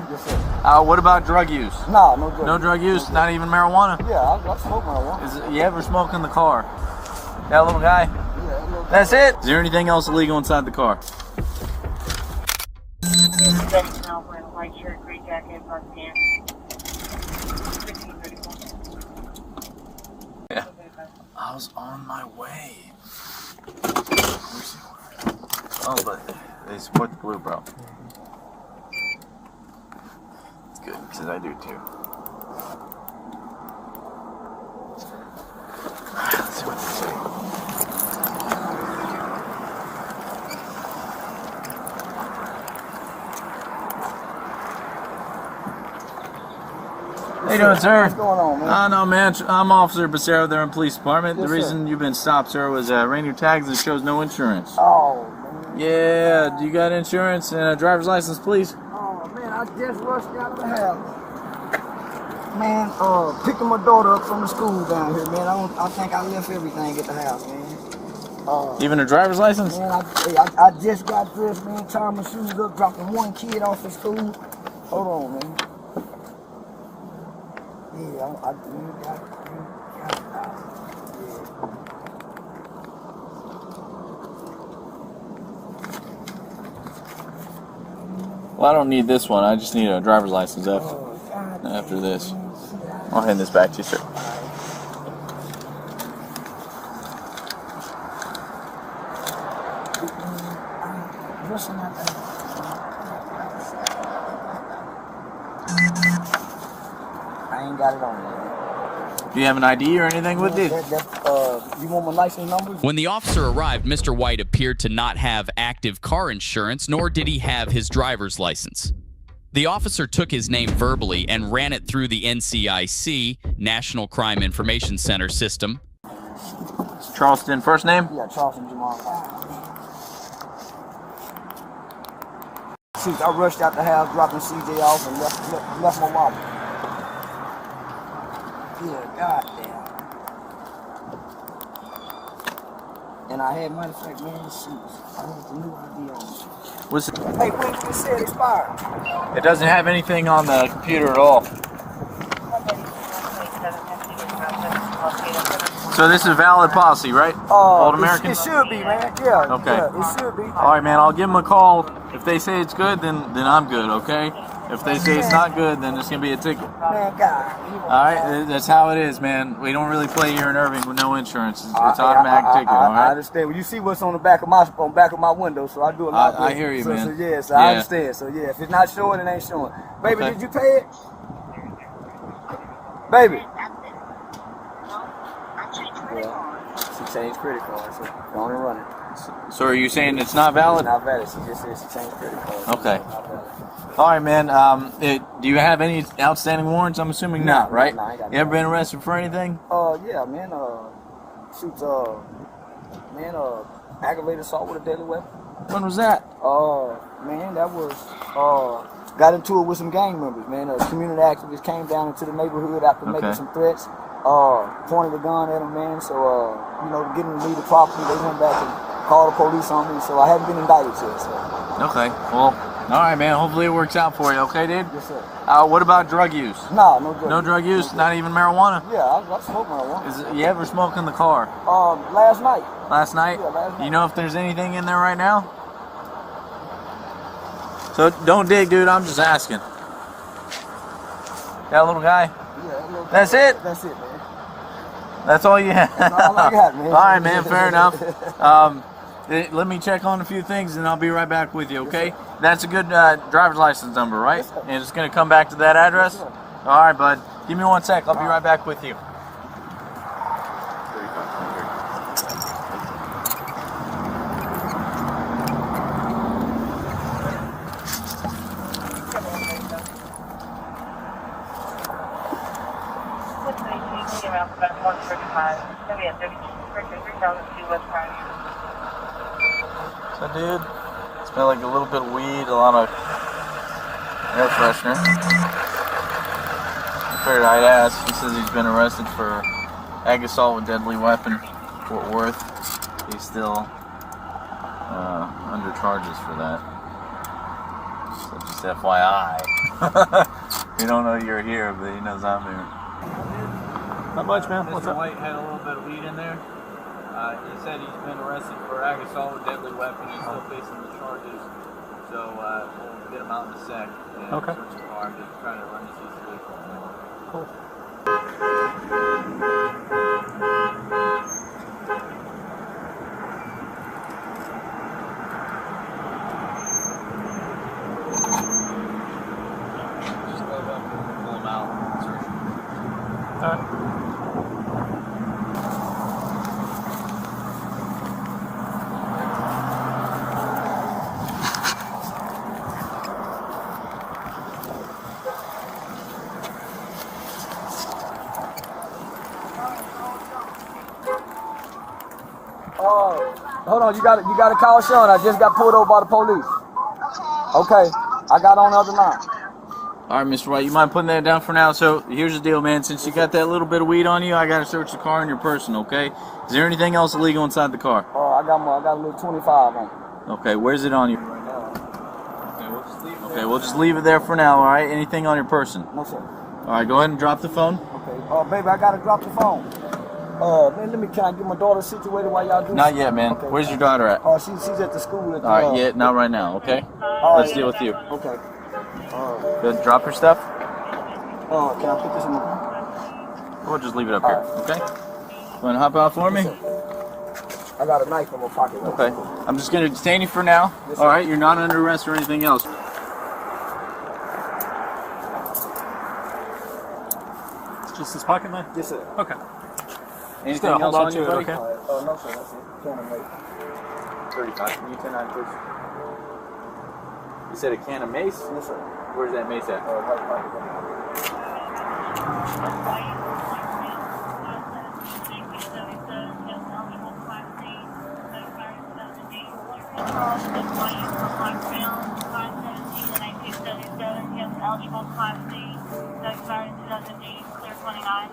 Yes, sir. What about drug use? Nah, no drug use. No drug use? Not even marijuana? Yeah, I smoke marijuana. You ever smoke in the car? That little guy? Yeah, little guy. That's it? Is there anything else illegal inside the car? White shirt, gray jacket, black pants. Yeah. I was on my way. Oh, but they support the blue, bro. It's good, because I do too. Let's see what they say. How you doing, sir? What's going on, man? No, man. I'm Officer Becerra there in Police Department. Yes, the reason sir. you've been stopped, sir, was ran your tags and shows no insurance. Oh, man. Yeah, do you got insurance and a driver's license, please? Oh, man, I just rushed out of the house. Man, picking my daughter up from the school down here, man. I think I left everything at the house, man. Even a driver's license? Man, I just got dressed, man, tying my shoes up, dropping one kid off at school. Hold on, man. Yeah, you got it. Well, I don't need this one. I just need a driver's license after this. I'll hand this back to you, sir. I ain't got it on me. Do you have an ID or anything with you? You want my license numbers? When the officer arrived, Mr. White appeared to not have active car insurance, nor did he have his driver's license. The officer took his name verbally and ran it through the NCIC, National Crime Information Center system. Charleston, first name? Yeah, Charleston Jamal. See, I rushed out the house, dropping CJ off, and left my wallet. Yeah, goddamn. And I had, matter of fact, man, I had the new ID on. What's it? Hey, when did it say it expired? It doesn't have anything on the computer at all. So this is a valid policy, right? Old American? It should be, man. Yeah. Okay. Yeah, it should be. All right, man. I'll give them a call. If they say it's good, then I'm good. Okay. If they say it's not good, then it's gonna be a ticket. Man, God. All right. That's how it is, man. We don't really play here in Irving with no insurance. It's automatic ticket. All right. I understand. Well, you see what's on the back of my window, so I do a lot. I hear you, man. So yes, I understand. So yeah, if it's not showing, it ain't showing. Baby, Okay. did you pay it? Baby. She changed credit card, so go on and run it. So are you saying it's not valid? It's not valid. She just said she changed credit card. Okay. All right, man. Do you have any outstanding warrants? I'm assuming not, right? No, I ain't got You ever been arrested for anything? Yeah, man. Aggravated assault with a deadly weapon. When was that? Man, that was got into it with some gang members. Man, a community activist came down into the neighborhood after making some threats. Pointed a gun at him, man. So getting to leave the property, they went back and called the police on me. So I haven't been indicted yet. So. Okay. Well, all right, man. Hopefully it works out for you. Okay, dude. Yes, sir. What about drug use? Nah, no drug. No drug use. Not even marijuana. Yeah, I smoke marijuana. You ever smoke in the car? Last night. Last night? Yeah, last night. You know if there's anything in there right now? So don't dig, dude. I'm just asking. That little guy? Yeah, That's it? That's it, man. That's all you have? That's all I got, man. All right, man. Fair enough. Let me check on a few things, and I'll be right back with you, okay? That's a good driver's license number, right? Yes, sir. And it's going to come back to that address? Yes, sir. All right, bud. Give me 1 sec. I'll be right back with you. Around about 135. Maybe at 30,002 West Prime. So, dude, smell like a little bit of weed, a lot of air freshener. I figured I'd ask. He says he's been arrested for ag assault with deadly weapon, Fort Worth. He's still under charges for that. So just FYI. You don't know you're here, but he knows I'm here. Not much, man. What's Mr. up? White had a little bit of weed in there. He said he's been arrested for assault with deadly weapon. He's still facing the charges. So we'll get him out in a sec. And Okay. search the car. Just trying to run this easily. Cool. Just load up and pull him out. Search him. All right. Hold on, you got to call Sean. I just got pulled over by the police. Okay, I got on the other line. All right, Mr. White, you mind putting that down for now? So here's the deal, man. Since you got that little bit of weed on you, I got to search the car and your person, okay? Is there anything else illegal inside the car? I got a little 25 on. Okay, where's it on you? Right now. Okay, we'll just leave it there for now, all right? Anything on your person? No, sir. All right, go ahead and drop the phone. Okay. Baby, I got to drop the phone. Man, can I get my daughter situated while y'all do Not yet, man. Okay. Where's your daughter at? She's at the school. At the, All right, yeah, not right now, okay? Let's deal with you. Okay. Good, drop your stuff. Can I put this in the car? We'll just leave it up here, okay? Want to hop out for me? I got a knife in my pocket. Okay. I'm just going to detain you for now. Yes, All sir. right, you're not under arrest or anything else. Just this pocket, man? Yes, sir. Okay. Anything Still, else hold on on to you, it, buddy? okay? No, sir. That's it. Can of mace. 35. Can you 10-9, please? You said a can of mace? Yes, sir. Where's that mace at? Right pocket. Eligible Class C, that expired in 2008, clear 29.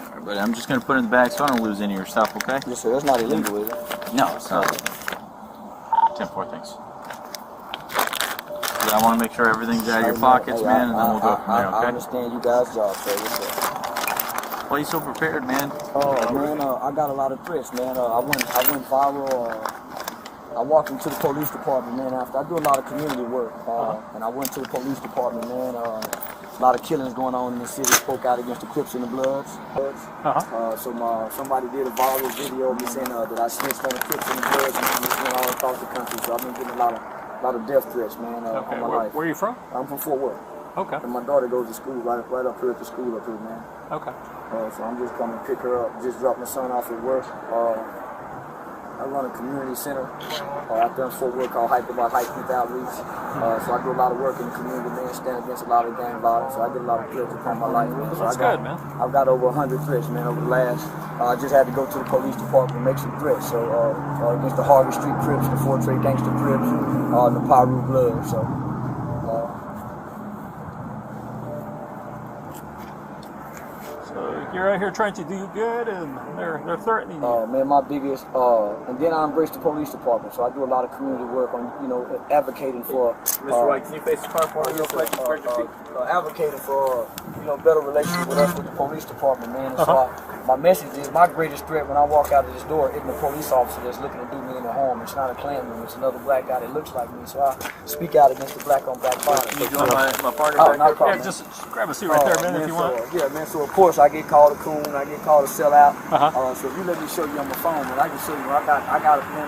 All right, buddy, I'm just going to put it in the bag so I don't lose any of your stuff, okay? Yes, sir. That's not illegal, is it? No, it's not. 10-4, thanks. Yeah, I want to make sure everything's out of your pockets, man, and then we'll go from there, I okay? understand you guys' job, sir. Yes, sir. Why are you so prepared, man? Man, I got a lot of threats, man. I went viral. I walked into the police department, man. After I do a lot of community work, and I went to the police department, man. A lot of killings going on in the city. Spoke out against the Crips and the Bloods. Somebody did a viral video of me saying that I snitched on the Crips and the Bloods, and it went all across the country. So I've been getting a lot of death threats, man. Okay. On my life. Where are you from? I'm from Fort Worth. Okay. And my daughter goes to school right up here at the school up here, man. Okay. So I'm just coming to pick her up. Just dropped my son off at work. I run a community center out there in Fort Worth called High Youth Outreach. So I do a lot of work in the community, man, stand against a lot of gang violence. So I get a lot of threats upon my life. Man. So That's good, man. I've got over 100 threats, man, over the last. I just had to go to the police department and make some threats. So against the Harvey Street Crips, the Fort Trey Gangster Crips, and the Pyru Bloods. So. You're out here trying to do good, and they're threatening you. Man, my biggest, and then I embrace the police department, so I do a lot of community work on, advocating for. Mr. White, can you face the car for me real quick? Advocating for, better relations with us with the police department, man. And so my message is, my greatest threat when I walk out of this door isn't a police officer that's looking to do me in the harm. It's not a Klansman. It's another black guy that looks like me. So I speak out against the black on black violence. Can you join my partner Oh, back not a there? problem. Yeah, just grab a seat right there, man, if you want. Yeah, man. So of course I get called a coon. I get called a sellout. So if you let me show you on my phone, man, I can show you. I got man.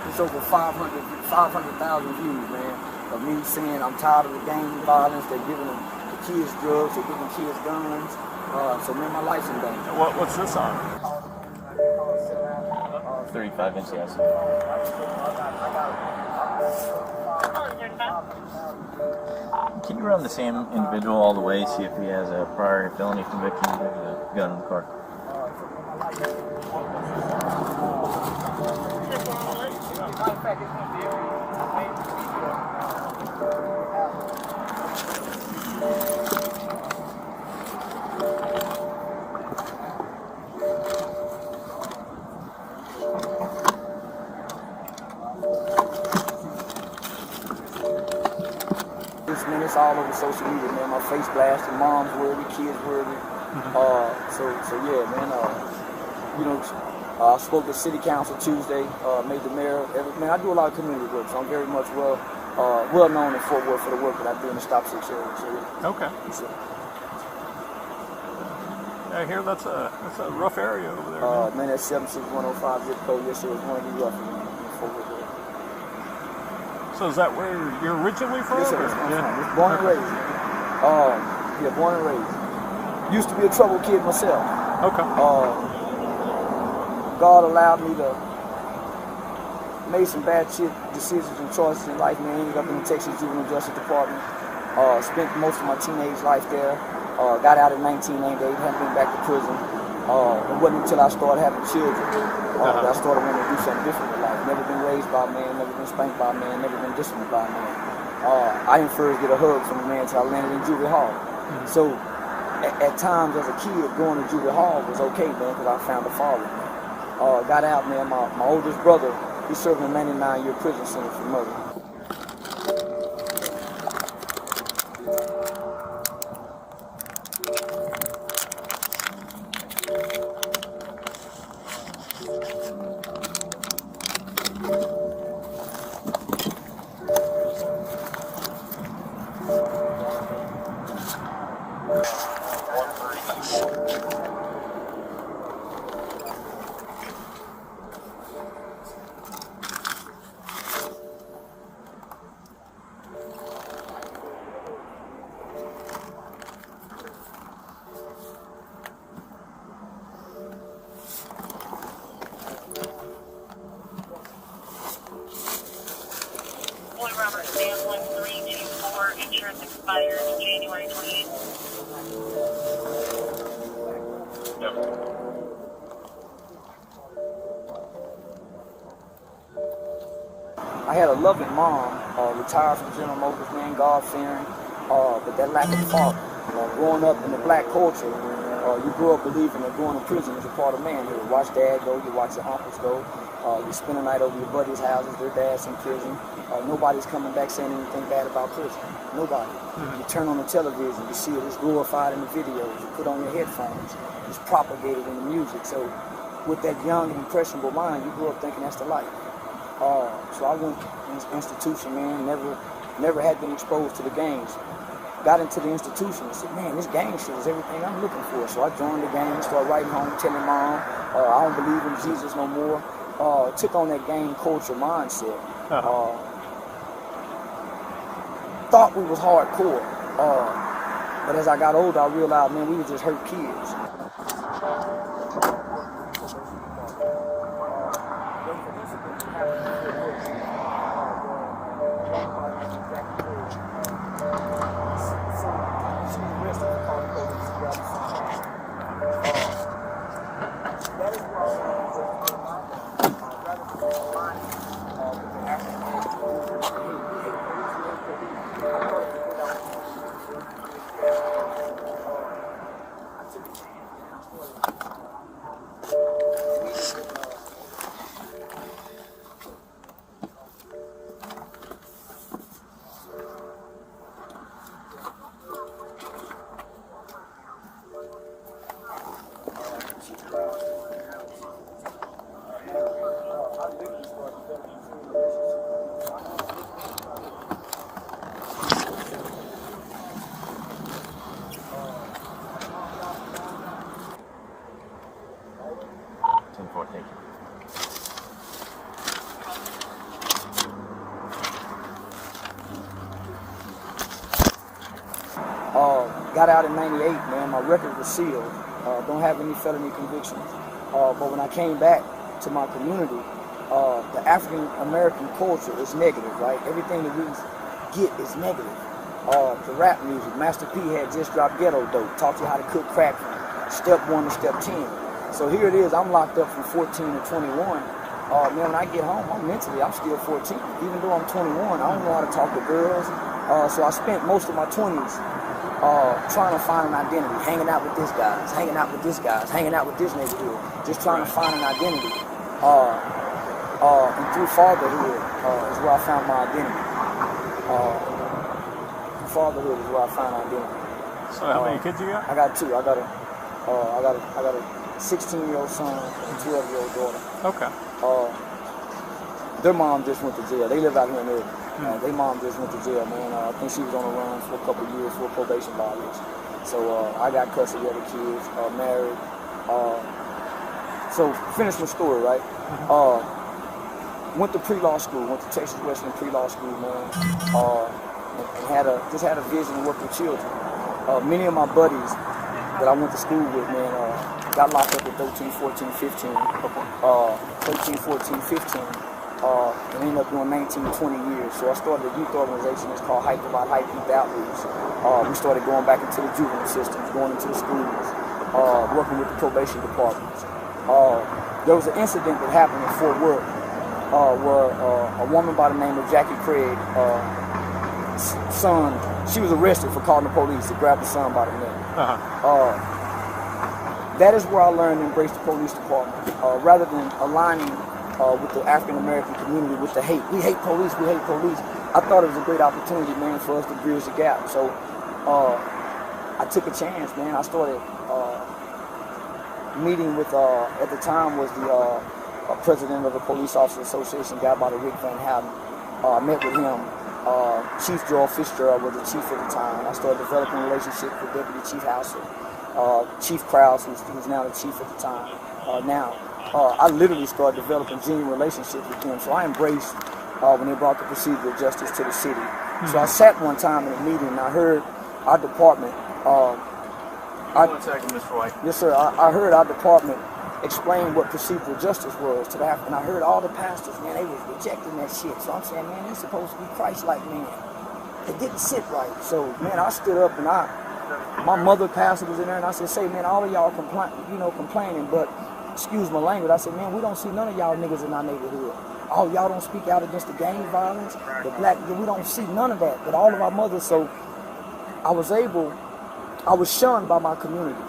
It's over 500,000 views, man, of me saying I'm tired of the gang violence. They're giving the kids drugs. They're giving kids guns. So man, my life's in danger. What's this on? 35 inch, yes. Can you run the same individual all the way, see if he has a prior felony conviction with a gun in the car? posts, man. It's all over social media, man. My face blasted, mom's worthy, kids worthy. So yeah, man. You know, I spoke at City Council Tuesday, made the mayor. Man, I do a lot of community work, so I'm very much well known in Fort Worth for the work that I do in the Stop 6 area. So, yeah. Okay. So, I hear that's a rough area over there. man, that's 76105 zip code. Yes, sir. It's one of the rough in Fort Worth. So is that where you're originally from? Yes, sir. That's where I'm from. Yeah. Born and raised. Yeah, born and raised. Used to be a troubled kid myself. Okay. God allowed me to make some bad decisions and choices in life, man. Ended up in the Texas Juvenile Justice Department. Spent most of my teenage life there. Got out in 1998, hadn't been back to prison. It wasn't until I started having children that I started wanting to do something different in life. Never been raised by a man, never been spanked by a man, never been disciplined by a man. I didn't first get a hug from a man until I landed in juvie hall. So at times as a kid, going to juvie hall was okay, man, because I found a father. Got out, man. My oldest brother, he's serving a 99-year prison sentence for murder. Robert Stamp 1324, insurance expires January 28th. Yep. I had a loving mom, retired from General Motors, man, God-fearing, but that lack of thought, growing up in the black culture, you grew up believing that going to prison is a part of manhood. You watch dad go, you watch your uncles go, you spend a night over your buddies' houses, their dad's in prison. Nobody's coming back saying anything bad about prison. Nobody. You turn on the television, you see it, it's glorified in the videos, you put on your headphones, it's propagated in the music. So with that young, impressionable mind, you grew up thinking that's the life. So I went in this institution, man, never had been exposed to the gangs. Got into the institution and said, man, this gang shit is everything I'm looking for. So I joined the gang, started writing home, telling mom, I don't believe in Jesus no more. Took on that gang culture mindset. Thought we was hardcore. But as I got older, I realized, man, we were just hurt kids. Got out in 98, man. My record was sealed. Don't have any felony convictions. But when I came back to my community, the African American culture is negative, right? Everything that we get is negative. The rap music, Master P had just dropped Ghetto Dope, taught you how to cook crack from step 1 to step 10. So here it is, I'm locked up from 14 to 21. Man, when I get home, I'm still 14. Even though I'm 21, I don't know how to talk to girls. So I spent most of my 20s trying to find an identity, hanging out with this guys, hanging out with this guys, hanging out with this neighborhood, just trying to find an identity. And through fatherhood is where I found my identity. fatherhood is where I find identity. So how many kids you got? I got two. I got a 16-year-old son and a 12-year-old daughter. Okay. Their mom just went to jail. They live out here in Irving. Their mom just went to jail, man. I think she was on the run for a couple of years for probation violation. So I got custody of the kids, married. So finish my story, right? Went to pre-law school, went to Texas Western pre-law school, man. And just had a vision to work with children. Many of my buddies that I went to school with, man, got locked up at 13, 14, 15. 13, 14, 15. And ended up doing 19, 20 years. So I started a youth organization. It's called Hype About Hype Youth Outreach. We started going back into the juvenile systems, going into the schools, working with the probation departments. There was an incident that happened in Fort Worth where a woman by the name of Jackie Craig, son, she was arrested for calling the police to grab the son by the neck. That is where I learned to embrace the police department. Rather than aligning with the African American community with the hate. We hate police, we hate police. I thought it was a great opportunity, man, for us to bridge the gap. So I took a chance, man. I started meeting with, at the time was the president of the Police Officers Association, a guy by the Rick Van Houten. I met with him. Chief Joel Fitzgerald was the chief at the time. I started developing a relationship with Deputy Chief Hauser, Chief Krause, who's now the chief at the time. I literally started developing genuine relationships with them. So I embraced when they brought the procedural justice to the city. So I sat one time in a meeting and I heard our department. 1 second, Mr. White. Yes, sir. I heard our department explain what procedural justice was to the African. I heard all the pastors, man, they was rejecting that shit. So I'm saying, man, they're supposed to be Christ-like, man. It didn't sit right. So, man, I stood up and my mother pastor was in there and I said, say, man, all of y'all complaining, but excuse my language. I said, man, we don't see none of y'all niggas in our neighborhood. Oh, y'all don't speak out against the gang violence, the black, we don't see none of that. But all of our mothers, so I was shunned by my community.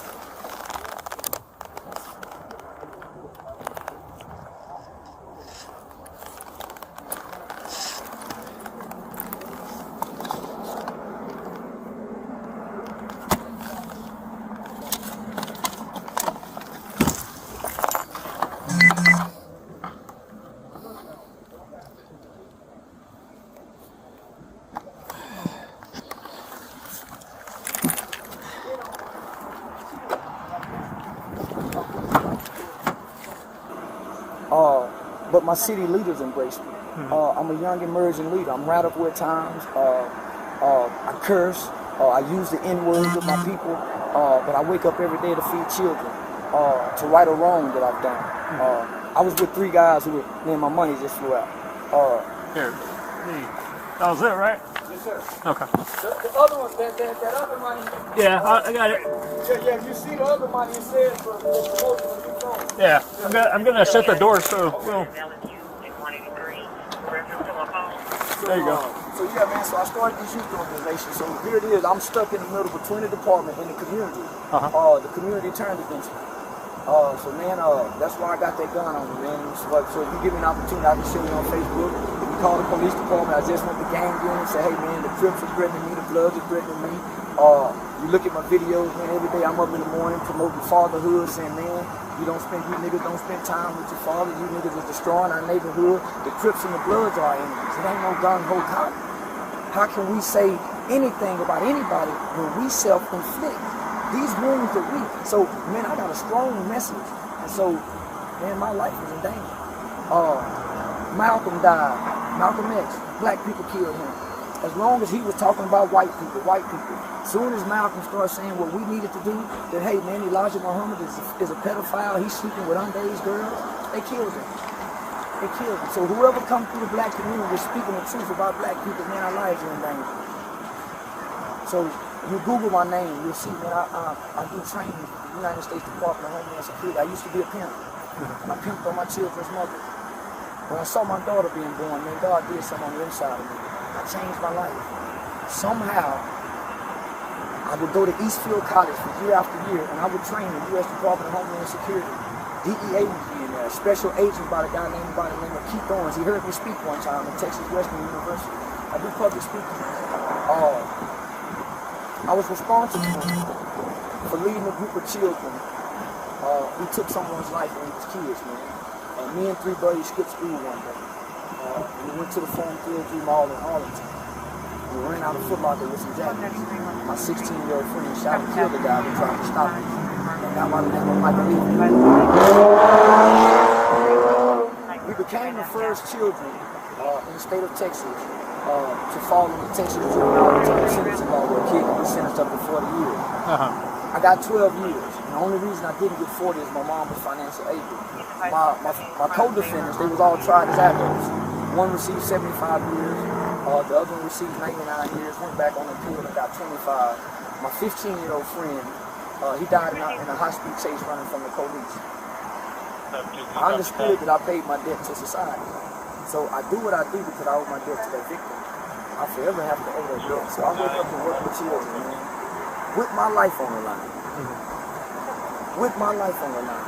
But my city leaders embrace me. I'm a young emerging leader. I'm radical at times. I curse. I use the N-word with my people. But I wake up every day to feed children, to right a wrong that I've done. I was with 3 guys who were, man, my money just flew out. Here. That was it, right? Yes, sir. Okay. The other one, that other money. Yeah, I got it. Yeah, you see the other money, it says for the Yeah, I'm gonna shut the door so we'll. There you go. So yeah, man. So I started this youth organization. So here it is. I'm stuck in the middle between the department and the community. The community turned against me. So man, that's why I got that gun on me, man. So if you give me an opportunity, I can show you on Facebook. If you call the police department, I just went to gang unit and say, hey man, the Crips are threatening me, the Bloods are threatening me. You look at my videos, man, every day I'm up in the morning promoting fatherhood, saying, man, you niggas don't spend time with your father, you niggas are destroying our neighborhood. The Crips and the Bloods are our enemies. It ain't no gung-ho cop. How can we say anything about anybody when we self-inflict these wounds that we, so man, I got a strong message. And so, man, my life is in danger. Malcolm died, Malcolm X, black people killed him. As long as he was talking about white people. Soon as Malcolm started saying what we needed to do, that hey man, Elijah Muhammad is a pedophile, he's sleeping with underage girls, they killed him. So whoever comes through the black community is speaking the truth about black people, man, our lives are in danger. So you Google my name, you'll see, man, I do training in the United States Department of Homeland Security. I used to be a pimp. I pimped on my children's mother. When I saw my daughter being born, man, God did something on the inside of me. I changed my life. Somehow, I would go to Eastfield College for year after year, and I would train in the U.S. Department of Homeland Security. DEA would be in there, a special agent by the name of Keith Owens. He heard me speak one time at Texas Western University. I do public speaking. I was responsible for leading a group of children who took someone's life when he was kids, man. Me and 3 buddies skipped school one day. We went to the Forum 303 Mall in Arlington. We ran out of Foot Locker with some jackets. My 16-year-old friend shot and killed the guy who tried to stop me. Got my name on my belief. We became the first children in the state of Texas to fall in the Texas juvenile sentencing law where a kid can be sentenced up to 40 years. I got 12 years. And the only reason I didn't get 40 is my mom was financially able. My co-defendants, they was all tried as adults. One received 75 years, the other one received 99 years, went back on appeal and got 25. My 15-year-old friend, he died in a high-speed chase running from the police. I understood that I paid my debt to society. So I do what I do because I owe my debt to that victim. I forever have to owe that debt. So I wake up and work with children, man, with my life on the line. With my life on the line.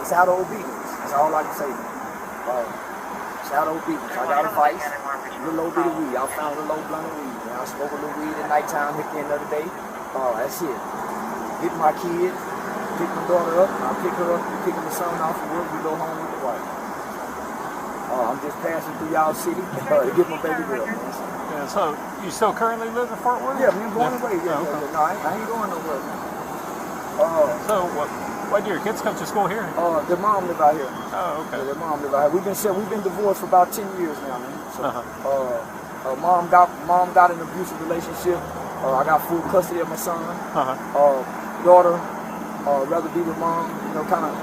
It's out of obedience. That's all I can say. It's out of obedience. I got a vice, a little bit of weed. I found a little blunt of weed. I smoke a little weed at nighttime, hit the end of the day. That's it. Get my kid, pick my daughter up, I'll pick her up, picking the son off from work, we go home with the wife. I'm just passing through y'all city to get my baby girl. Yeah, so you still currently live in Fort Worth? Yeah, man, going away. Yeah, okay. No, I ain't going nowhere. So why do your kids come to school here? Their mom live out here. Oh, okay. Yeah, their mom live out here. We've been divorced for about 10 years now, man. So, mom got an abusive relationship. I got full custody of my son. Daughter, rather be with mom. It's kind of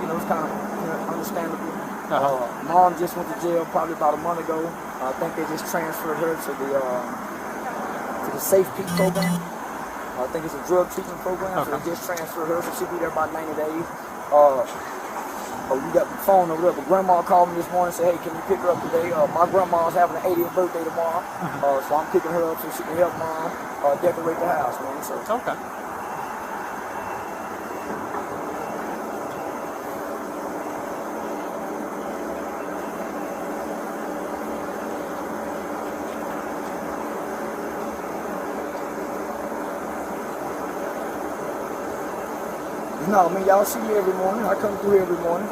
understandable. Mom just went to jail probably about a month ago. I think they just transferred her to the Safe Peak program. I think it's a drug treatment program, so they just transferred her, so she'll be there about 90 days. We got the phone over there, but grandma called me this morning and said, hey, can you pick her up today? My grandma's having an 80th birthday tomorrow, so I'm picking her up so she can help mom decorate the house, man. So. Okay. No, I mean, y'all see me every morning. I come through every morning.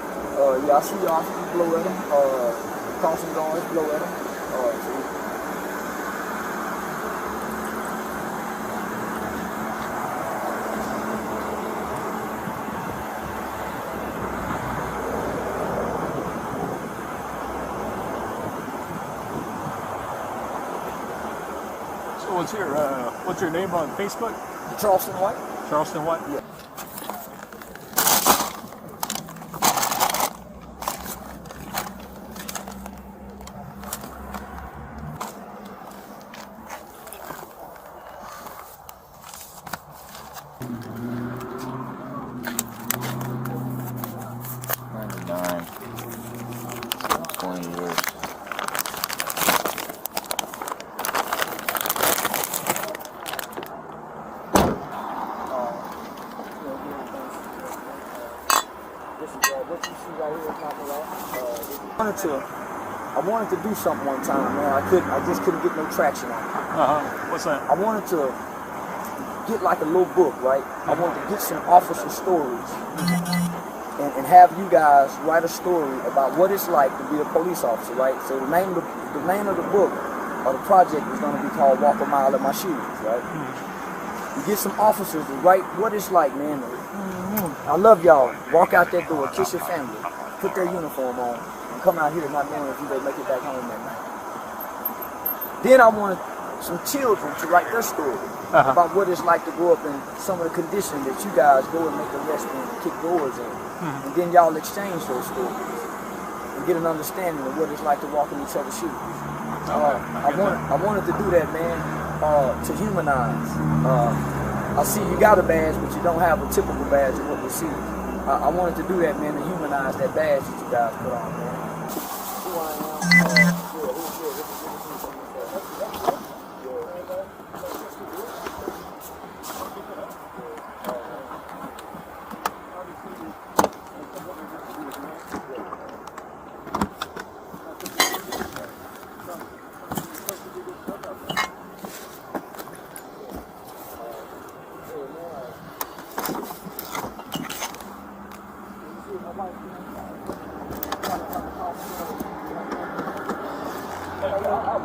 Y'all see the officers blow at them. Caution guards blow at them. So what's your name on Facebook? Charleston White. Charleston White? Yeah. I wanted to do something one time, man. I just couldn't get no traction on it. What's that? I wanted to get like a little book, right? I wanted to get some officer stories and have you guys write a story about what it's like to be a police officer, right? So the name of the book or the project is going to be called Walk a Mile in My Shoes, right? You get some officers to write what it's like, man. I love y'all. Walk out that door, kiss your family, put their uniform on, and come out here not knowing if you gonna make it back home that night. Then I wanted some children to write their story about what it's like to grow up in some of the conditions that you guys go and make arrests in and kick doors in. And then y'all exchange those stories and get an understanding of what it's like to walk in each other's shoes. I wanted to do that, man, to humanize. I see you got a badge, but you don't have a typical badge of what we see. I wanted to do that, man, to humanize that badge that you guys put on, man. Who I am, All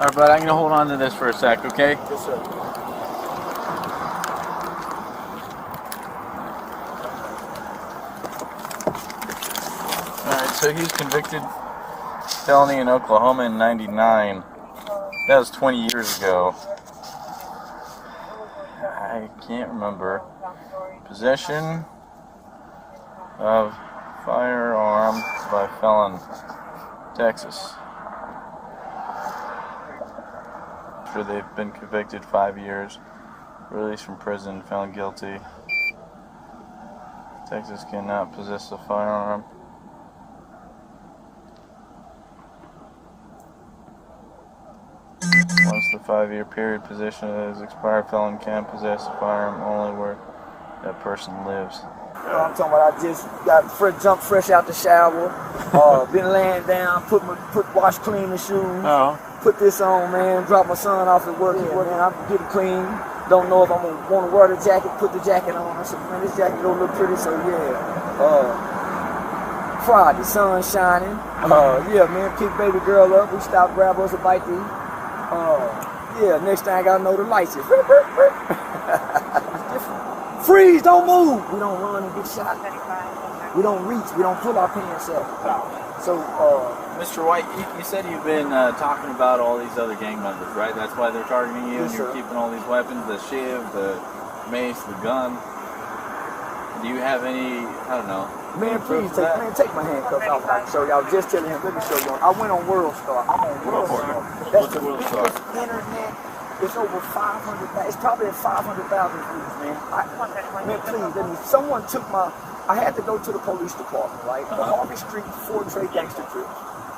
right, bud, I'm gonna hold on to this for a sec, okay? Yes, sir. Alright, so he's convicted felony in Oklahoma in '99. That was 20 years ago. I can't remember. Possession of firearm by felon, Texas. After they've been convicted 5 years, released from prison, found guilty. Texas cannot possess a firearm. Once the 5-year period possession is expired, felon can possess a firearm only where that person lives. I'm talking about I just got jumped fresh out the shower, been laying down, wash clean the shoes, put this on, man, drop my son off at work, and I'm getting clean. Don't know if I'm gonna want to wear the jacket, put the jacket on. I said, man, this jacket don't look pretty, so yeah. Friday, sun shining. Yeah, man, pick baby girl up. We stopped, grab us a bite to eat. Yeah, next thing I gotta know the lights is. Freeze, don't move. We don't run and get shot. We don't reach, we don't pull our pants up. So, Mr. White, you said you've been talking about all these other gang members, right? That's why they're targeting you, yes, and you're sir. keeping all these weapons, the shiv, the mace, the gun. Do you have any, I don't know, man, please take my handcuffs off. I can show you. I was just telling him, let me show you. I went on World Star. I'm on World Star. That's the World Star? biggest internet. It's over 500,000. It's probably at 500,000 views, man. Man, please, someone took my. I had to go to the police department, right? The Harvey Street Fort Trade Gangster Trip.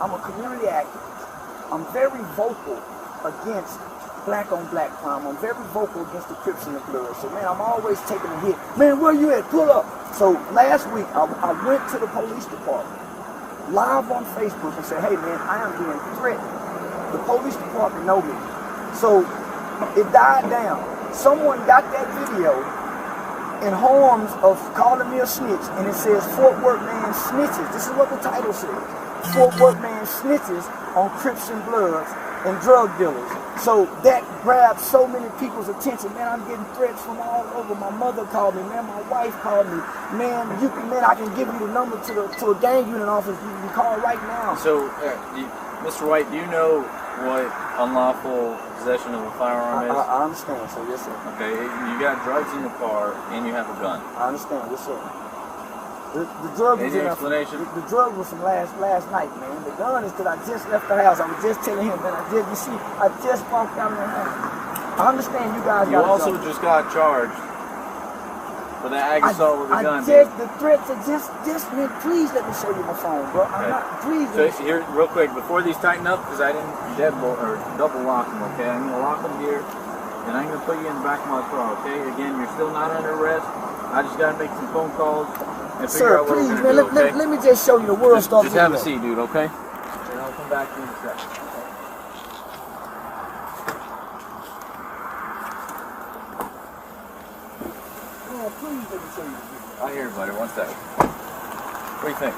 I'm a community activist. I'm very vocal against black on black crime. I'm very vocal against the Crips and the Bloods. So, man, I'm always taking a hit. Man, where you at? Pull up. So last week, I went to the police department live on Facebook and said, hey, man, I am being threatened. The police department know me. So it died down. Someone got that video in harms of calling me a snitch, and it says Fort Worth man snitches. This is what the title says. Fort Worth man snitches on Crips and Bloods and drug dealers. So that grabbed so many people's attention. Man, I'm getting threats from all over. My mother called me, man, my wife called me. Man, I can give you the number to a gang unit office you can call right now. So, Mr. White, do you know what unlawful possession of a firearm is? I understand, so yes, sir. Okay, you got drugs in the car and you have a gun. I understand, yes, sir. The drug was Any explanation? The drug was from last night, man. The gun is because I just left the house. I was just telling him, man. I just walked out of the house. I understand you guys. You also just got charged for that ag assault with a gun. The threats are just man. Please let me show you my phone, bro. Okay. I'm not. Please. So here, real quick, before these tighten up, because I didn't double lock them. Okay, I'm gonna lock them here, and I'm gonna put you in the back of my car. Okay. Again, you're still not under arrest. I just gotta make some phone calls. Sir, please, man, let me just show you the World Star video. Just have a seat, dude, okay? And I'll come back in a second. Oh, please let me show you the video. I hear you, buddy. One second. What do you think?